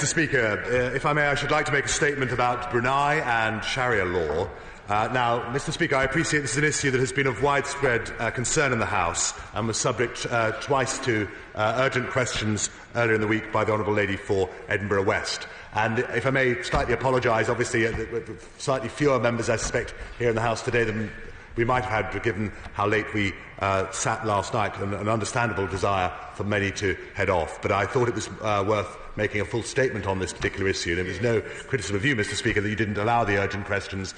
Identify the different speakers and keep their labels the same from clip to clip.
Speaker 1: Mr. Speaker, if I may, I should like to make a statement about Brunei and Sharia law. Now, Mr. Speaker, I appreciate this is an issue that has been of widespread concern in the House and was subject twice to urgent questions earlier in the week by the Honourable Lady for Edinburgh West. And if I may slightly apologise, obviously, slightly fewer members, I suspect, here in the House today than we might have had, given how late we sat last night, and an understandable desire for many to head off. But I thought it was worth making a full statement on this particular issue. And it was no criticism of you, Mr. Speaker, that you didn't allow the urgent questions,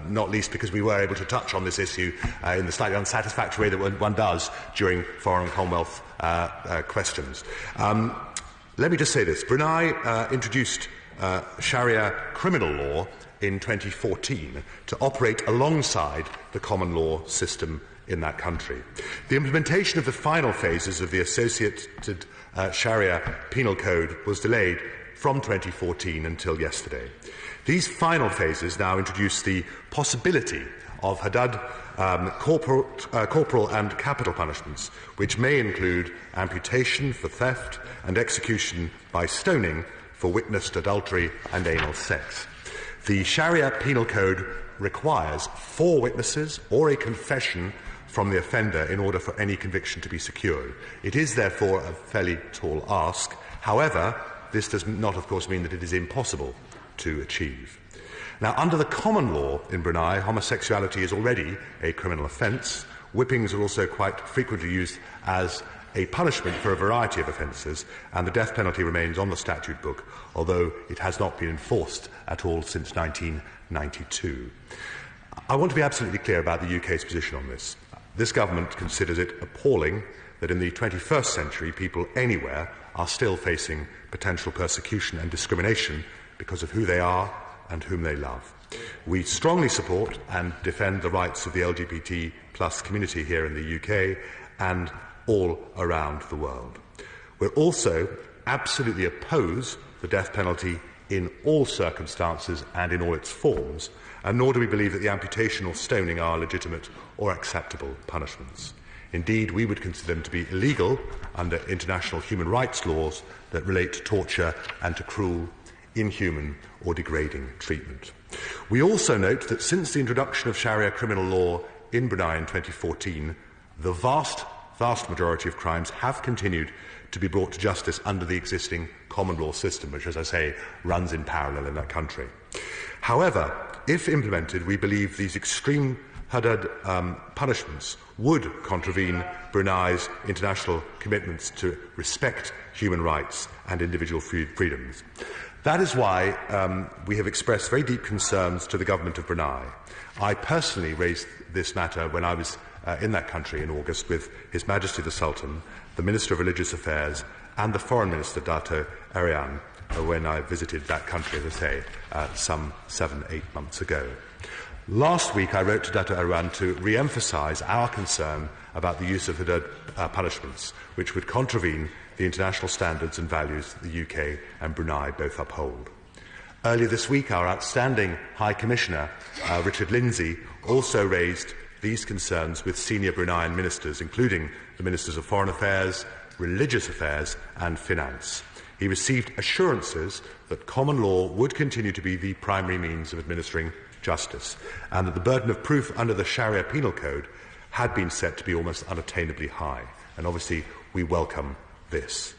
Speaker 1: not least because we were able to touch on this issue in the slightly unsatisfactory way that one does during Foreign and Commonwealth questions. Let me just say this. Brunei introduced Sharia criminal law in 2014 to operate alongside the common law system in that country. The implementation of the final phases of the associated Sharia penal code was delayed from 2014 until yesterday. These final phases now introduce the possibility of Haddad corporal and capital punishments, which may include amputation for theft and execution by stoning for witnessed adultery and anal sex. The Sharia penal code requires 4 witnesses or a confession from the offender in order for any conviction to be secured. It is therefore a fairly tall ask. However, this does not, of course, mean that it is impossible to achieve. Now, under the common law in Brunei, homosexuality is already a criminal offence. Whippings are also quite frequently used as a punishment for a variety of offences, and the death penalty remains on the statute book, although it has not been enforced at all since 1992. I want to be absolutely clear about the UK's position on this. This government considers it appalling that in the 21st century people anywhere are still facing potential persecution and discrimination because of who they are and whom they love. We strongly support and defend the rights of the LGBT+ community here in the UK and all around the world. We're also absolutely oppose the death penalty in all circumstances and in all its forms, and nor do we believe that the amputation or stoning are legitimate or acceptable punishments. Indeed, we would consider them to be illegal under international human rights laws that relate to torture and to cruel, inhuman or degrading treatment. We also note that since the introduction of Sharia criminal law in Brunei in 2014, the vast majority of crimes have continued to be brought to justice under the existing common law system, which, as I say, runs in parallel in that country. However, if implemented, we believe these extreme Haddad punishments would contravene Brunei's international commitments to respect human rights and individual freedoms. That is why we have expressed very deep concerns to the government of Brunei. I personally raised this matter when I was in that country in August with His Majesty the Sultan, the Minister of Religious Affairs and the Foreign Minister, Dato' Arian, when I visited that country, as I say, some 7-8 months ago. Last week I wrote to Dato' Arian to re-emphasise our concern about the use of Haddad punishments, which would contravene the international standards and values that the UK and Brunei both uphold. Earlier this week, our outstanding High Commissioner, Richard Lindsay, also raised these concerns with senior Bruneian ministers, including the Ministers of Foreign Affairs, Religious Affairs and Finance. He received assurances that common law would continue to be the primary means of administering justice, and that the burden of proof under the Sharia Penal Code had been set to be almost unattainably high. And obviously we welcome this.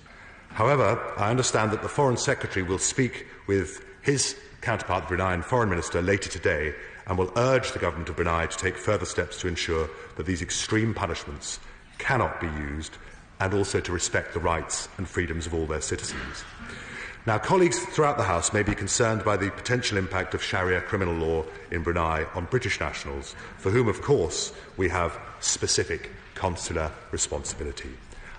Speaker 1: However, I understand that the Foreign Secretary will speak with his counterpart, the Bruneian Foreign Minister, later today, and will urge the government of Brunei to take further steps to ensure that these extreme punishments cannot be used, and also to respect the rights and freedoms of all their citizens. Now, colleagues throughout the House may be concerned by the potential impact of Sharia criminal law in Brunei on British nationals, for whom, of course, we have specific consular responsibility.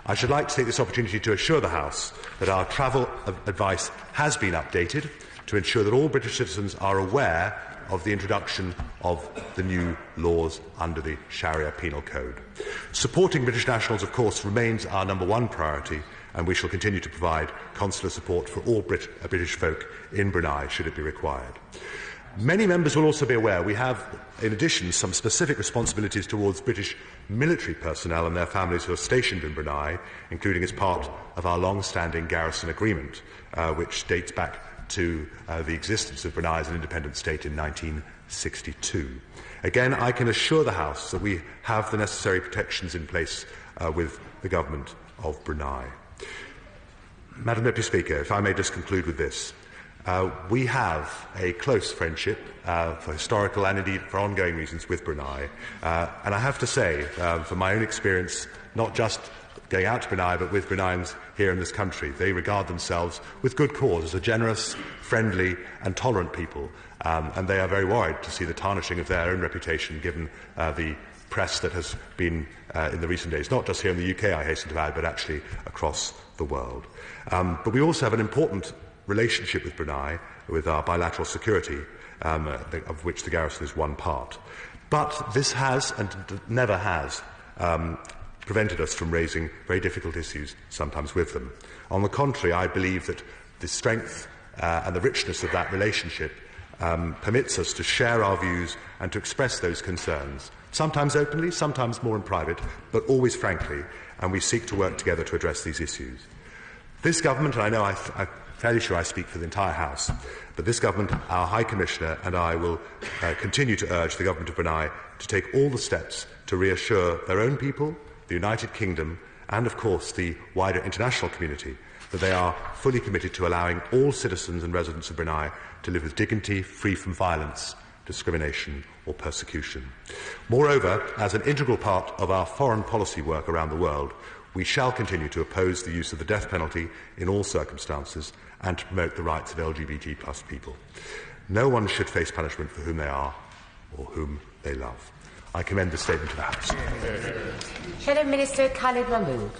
Speaker 1: I should like to take this opportunity to assure the House that our travel advice has been updated to ensure that all British citizens are aware of the introduction of the new laws under the Sharia Penal Code. Supporting British nationals, of course, remains our #1 priority, and we shall continue to provide consular support for all British folk in Brunei should it be required. Many members will also be aware we have, in addition, some specific responsibilities towards British military personnel and their families who are stationed in Brunei, including as part of our long-standing garrison agreement, which dates back to the existence of Brunei as an independent state in 1962. Again, I can assure the House that we have the necessary protections in place with the government of Brunei. Madam Deputy Speaker, if I may just conclude with this. We have a close friendship for historical and indeed for ongoing reasons with Brunei. And I have to say, from my own experience, not just going out to Brunei, but with Bruneians here in this country, they regard themselves with good cause as a generous, friendly and tolerant people. And they are very worried to see the tarnishing of their own reputation given the press that has been in the recent days, not just here in the UK, I hasten to add, but actually across the world. But we also have an important relationship with Brunei, with our bilateral security, of which the garrison is one part. But this has, and never has, prevented us from raising very difficult issues, sometimes with them. On the contrary, I believe that the strength and the richness of that relationship permits us to share our views and to express those concerns, sometimes openly, sometimes more in private, but always frankly, and we seek to work together to address these issues. This government, and I know I'm fairly sure I speak for the entire House, but this government, our High Commissioner and I will continue to urge the government of Brunei to take all the steps to reassure their own people, the United Kingdom and, of course, the wider international community that they are fully committed to allowing all citizens and residents of Brunei to live with dignity, free from violence, discrimination or persecution. Moreover, as an integral part of our foreign policy work around the world, we shall continue to oppose the use of the death penalty in all circumstances and to promote the rights of LGBT+ people. No one should face punishment for whom they are or whom they love. I commend this statement to the House.
Speaker 2: Head of Minister Khalid Mahmood.